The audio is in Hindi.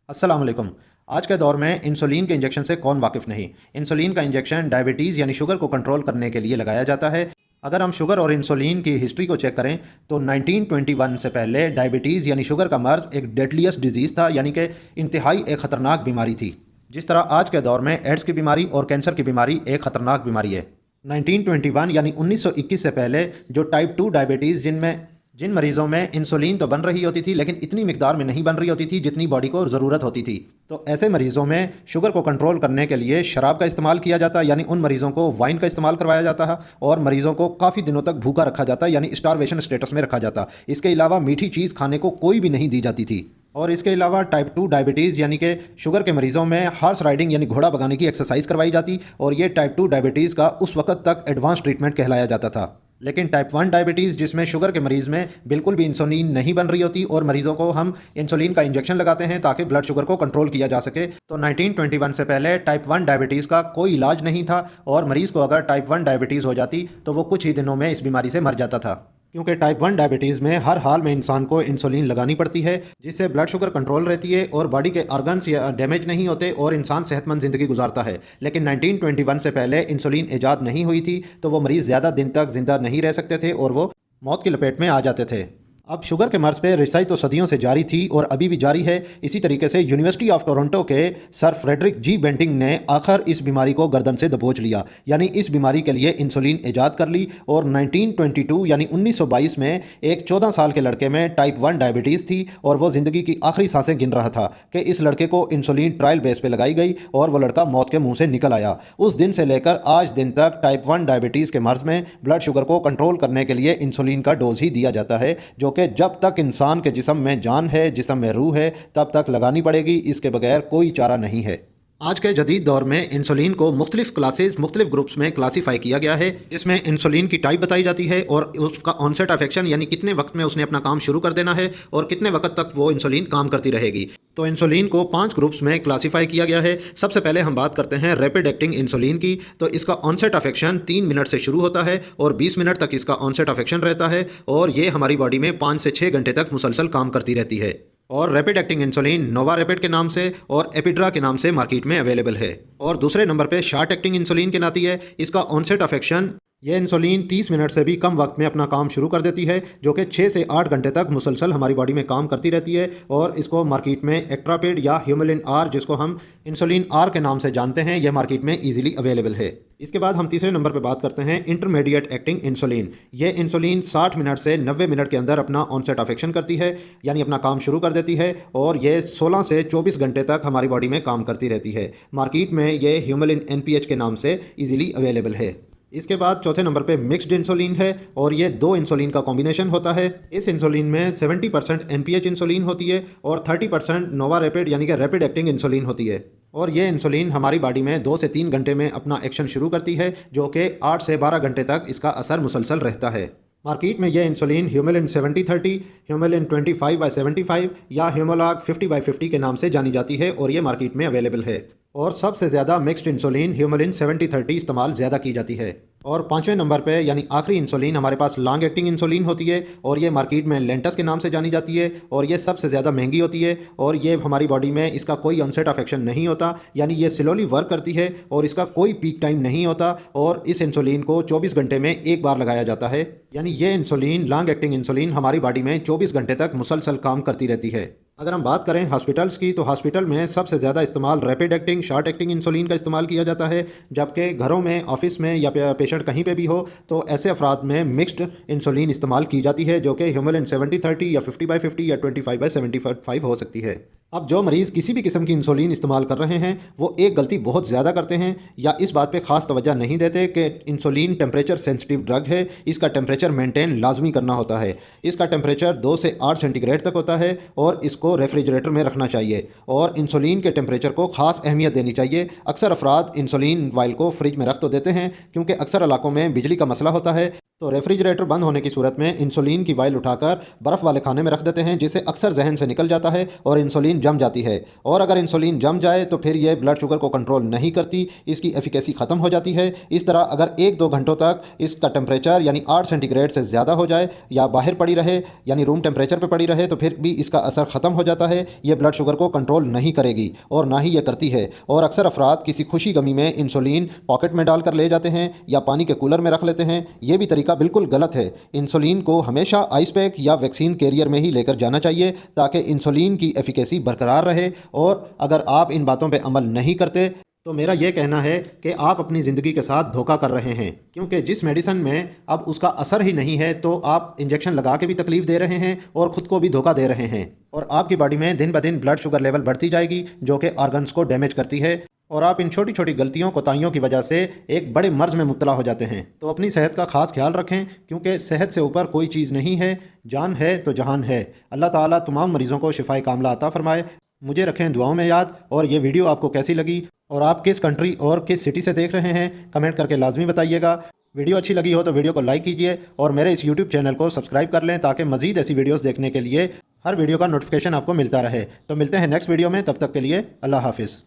अस्सलाम वालेकुम। आज के दौर में इंसुलिन के इंजेक्शन से कौन वाकिफ़ नहीं। इंसुलिन का इंजेक्शन डायबिटीज़ यानी शुगर को कंट्रोल करने के लिए लगाया जाता है। अगर हम शुगर और इंसुलिन की हिस्ट्री को चेक करें तो 1921 से पहले डायबिटीज़ यानी शुगर का मर्ज़ एक डेडलीस्ट डिजीज़ था, यानी कि इंतहाई एक ख़तरनाक बीमारी थी। जिस तरह आज के दौर में एड्स की बीमारी और कैंसर की बीमारी एक ख़तरनाक बीमारी है। 1921 यानी 1921 से पहले जो टाइप 2 डायबिटीज़ जिन मरीज़ों में इंसुलिन तो बन रही होती थी लेकिन इतनी मिकदार में नहीं बन रही होती थी जितनी बॉडी को ज़रूरत होती थी, तो ऐसे मरीज़ों में शुगर को कंट्रोल करने के लिए शराब का इस्तेमाल किया जाता, यानी उन मरीज़ों को वाइन का इस्तेमाल करवाया जाता है और मरीज़ों को काफ़ी दिनों तक भूखा रखा जाता, यानी स्टारवेशन स्टेटस में रखा जाता। इसके अलावा मीठी चीज़ खाने को कोई भी नहीं दी जाती थी। और इसके अलावा टाइप 2 डायबिटीज़ यानी कि शुगर के मरीज़ों में हॉर्स राइडिंग यानी घोड़ा भगाने की एक्सरसाइज करवाई जाती और ये टाइप 2 डायबिटीज़ का उस वक्त तक एडवांस ट्रीटमेंट कहलाया जाता था। लेकिन टाइप 1 डायबिटीज़ जिसमें शुगर के मरीज़ में बिल्कुल भी इंसुलिन नहीं बन रही होती और मरीज़ों को हम इंसुलिन का इंजेक्शन लगाते हैं ताकि ब्लड शुगर को कंट्रोल किया जा सके, तो 1921 से पहले टाइप 1 डायबिटीज़ का कोई इलाज नहीं था और मरीज़ को अगर टाइप 1 डायबिटीज़ हो जाती तो वो कुछ ही दिनों में इस बीमारी से मर जाता था। क्योंकि टाइप 1 डायबिटीज़ में हर हाल में इंसान को इंसुलिन लगानी पड़ती है जिससे ब्लड शुगर कंट्रोल रहती है और बॉडी के ऑर्गन्स या डैमेज नहीं होते और इंसान सेहतमंद ज़िंदगी गुजारता है। लेकिन 1921 से पहले इंसुलिन ईजाद नहीं हुई थी तो वो मरीज़ ज़्यादा दिन तक ज़िंदा नहीं रह सकते थे और वो मौत की लपेट में आ जाते थे। अब शुगर के मर्ज़ पे रिसर्च तो सदियों से जारी थी और अभी भी जारी है। इसी तरीके से यूनिवर्सिटी ऑफ टोरंटो के सर फ्रेडरिक जी बेंटिंग ने आखिर इस बीमारी को गर्दन से दबोच लिया, यानी इस बीमारी के लिए इंसुलिन ईजाद कर ली और 1922 यानी 1922 में एक 14 साल के लड़के में टाइप 1 डायबिटीज़ थी और वो ज़िंदगी की आखिरी सांसें गिन रहा था कि इस लड़के को इंसुलिन ट्रायल बेस पे लगाई गई और वो लड़का मौत के मुंह से निकल आया। उस दिन से लेकर आज दिन तक टाइप 1 डायबिटीज़ के मर्ज़ में ब्लड शुगर को कंट्रोल करने के लिए इंसुलिन का डोज ही दिया जाता है, जो कि जब तक इंसान के जिस्म में जान है, जिस्म में रूह है, तब तक लगानी पड़ेगी। इसके बगैर कोई चारा नहीं है। आज के जदीद दौर में इंसुलिन को मुख्तलिफ क्लासेस मुख्तलिफ ग्रुप्स में क्लासीफाई किया गया है, जिसमें इंसुलिन की टाइप बताई जाती है और उसका ऑनसेट ऑफ एक्शन यानी कितने वक्त में उसने अपना काम शुरू कर देना है और कितने वक्त तक वो इंसुलिन काम करती रहेगी। तो इंसुलिन को 5 ग्रुप्स में क्लासीफाई किया गया है। सबसे पहले हम बात करते हैं रैपिड एक्टिंग इंसुलिन की। तो इसका ऑनसेट ऑफ एक्शन 3 मिनट से शुरू होता है और 20 मिनट तक इसका ऑनसेट ऑफ एक्शन रहता है और ये हमारी बॉडी में 5 से 6 घंटे तक मुसलसल काम करती रहती है। और रैपिड एक्टिंग इंसुलिन नोवा रैपिड के नाम से और एपिड्रा के नाम से मार्केट में अवेलेबल है। और दूसरे नंबर पे शॉर्ट एक्टिंग इंसुलिन के नाती है। इसका ऑनसेट ऑफ एक्शन यह इंसुलिन 30 मिनट से भी कम वक्त में अपना काम शुरू कर देती है, जो कि 6 से 8 घंटे तक मुसलसल हमारी बॉडी में काम करती रहती है और इसको मार्केट में एक्ट्रापिड या ह्यूमेलिन आर, जिसको हम इंसुलिन आर के नाम से जानते हैं, यह मार्केट में इजीली अवेलेबल है। इसके बाद हम तीसरे नंबर पर बात करते हैं इंटरमीडिएट एक्टिंग इंसुलिन। यह इंसुलिन 60 मिनट से 90 मिनट के अंदर अपना ऑनसेट ऑफ एक्शन करती है, यानी अपना काम शुरू कर देती है और यह 16 से 24 घंटे तक हमारी बॉडी में काम करती रहती है। मार्केट में यह ह्यूमेलिन एनपीएच के नाम से इजीली अवेलेबल है। इसके बाद चौथे नंबर पे मिक्स्ड इंसुलिन है और ये 2 इंसुलिन का कॉम्बिनेशन होता है। इस इंसुलिन में 70% एनपीएच इंसुलिन होती है और 30% नोवा रैपिड यानी कि रैपिड एक्टिंग इंसुलिन होती है और ये इंसुलिन हमारी बॉडी में 2 से 3 घंटे में अपना एक्शन शुरू करती है, जो कि 8 से 12 घंटे तक इसका असर मुसलसल रहता है। मार्केट में यह इंसुलिन ह्यूमेलिन 70/30, ह्यूमेलिन 25/75 या ह्यूमोलॉग 50/50 के नाम से जानी जाती है और ये मार्केट में अवेलेबल है। और सबसे ज़्यादा मिक्स्ड इंसुलिन ह्यूमेलिन 70/30 इस्तेमाल ज़्यादा की जाती है। और 5वें नंबर पे यानी आखिरी इंसुलिन हमारे पास लॉन्ग एक्टिंग इंसुलिन होती है और ये मार्केट में लेंटस के नाम से जानी जाती है और ये सबसे ज़्यादा महंगी होती है और ये हमारी बॉडी में इसका कोई ऑनसेट ऑफ एक्शन नहीं होता, यानी ये स्लोली वर्क करती है और इसका कोई पीक टाइम नहीं होता और इस इंसुलिन को 24 घंटे में एक बार लगाया जाता है, यानी ये इंसुलिन लॉन्ग एक्टिंग इंसुलिन हमारी बॉडी में 24 घंटे तक मुसलसल काम करती रहती है। अगर हम बात करें हॉस्पिटल्स की तो हॉस्पिटल में सबसे ज़्यादा इस्तेमाल rapid acting short acting insulin का इस्तेमाल किया जाता है, जबकि घरों में, ऑफिस में या पेशेंट कहीं पे भी हो तो ऐसे अफराद में मिक्स्ड इंसुलिन इस्तेमाल की जाती है, जो कि ह्यूमेलिन 70/30 या 50/50 या 25/75 हो सकती है। अब जो मरीज़ किसी भी किस्म की इंसुलिन इस्तेमाल कर रहे हैं वो एक गलती बहुत ज़्यादा करते हैं या इस बात पे ख़ास तवज्जो नहीं देते कि इंसुलिन टेम्परेचर सेंसिटिव ड्रग है, इसका टेम्परेचर मेंटेन लाजमी करना होता है। इसका टेम्परेचर 2 से 8 सेंटीग्रेड तक होता है और इसको रेफ्रिजरेटर में रखना चाहिए और इंसुलिन के टेम्परेचर को ख़ास अहमियत देनी चाहिए। अक्सर अफराद इंसुलिन वाइल को फ्रिज में रख तो देते हैं क्योंकि अक्सर इलाकों में बिजली का मसला होता है तो रेफ्रिजरेटर बंद होने की सूरत में इंसुलिन की वाइल उठाकर बर्फ़ वाले खाने में रख देते हैं, जिससे अक्सर जहन से निकल जाता है और इंसुलिन जम जाती है। और अगर इंसुलिन जम जाए तो फिर यह ब्लड शुगर को कंट्रोल नहीं करती, इसकी एफिकेसी ख़त्म हो जाती है। इस तरह अगर 1-2 घंटों तक इसका टेम्परेचर यानी 8 सेंटीग्रेड से ज़्यादा हो जाए या बाहर पड़ी रहे यानी रूम टेम्परेचर पर पड़ी रहे तो फिर भी इसका असर ख़त्म हो जाता है। ये ब्लड शुगर को कंट्रोल नहीं करेगी और ना ही ये करती है। और अक्सर अफराद किसी खुशी गमी में इंसुलिन पॉकेट में डालकर ले जाते हैं या पानी के कूलर में रख लेते हैं। ये भी तरीका बिल्कुल गलत है। इंसुलिन को हमेशा आइस पैक या वैक्सीन कैरियर में ही लेकर जाना चाहिए ताकि इंसुलिन की एफिकेसी बरकरार रहे। और अगर आप इन बातों पर अमल नहीं करते तो मेरा यह कहना है कि आप अपनी ज़िंदगी के साथ धोखा कर रहे हैं, क्योंकि जिस मेडिसिन में अब उसका असर ही नहीं है तो आप इंजेक्शन लगा के भी तकलीफ़ दे रहे हैं और ख़ुद को भी धोखा दे रहे हैं। और आपकी बॉडी में दिन ब दिन ब्लड शुगर लेवल बढ़ती जाएगी जो कि ऑर्गन्स को डैमेज करती है और आप इन छोटी छोटी गलतियों कोताहियों की वजह से एक बड़े मर्ज में मुब्तला हो जाते हैं। तो अपनी सेहत का ख़ास ख्याल रखें, क्योंकि सेहत से ऊपर कोई चीज़ नहीं है। जान है तो जहान है। अल्लाह ताला तमाम मरीज़ों को शिफाए कामला अता फ़रमाए। मुझे रखें दुआओं में याद। और ये वीडियो आपको कैसी लगी और आप किस कंट्री और किस सिटी से देख रहे हैं, कमेंट करके लाजमी बताइएगा। वीडियो अच्छी लगी हो तो वीडियो को लाइक कीजिए और मेरे इस यूट्यूब चैनल को सब्सक्राइब कर लें ताकि मज़ीद ऐसी वीडियोस देखने के लिए हर वीडियो का नोटिफिकेशन आपको मिलता रहे। तो मिलते हैं नेक्स्ट वीडियो में, तब तक के लिए अल्लाह हाफिज़।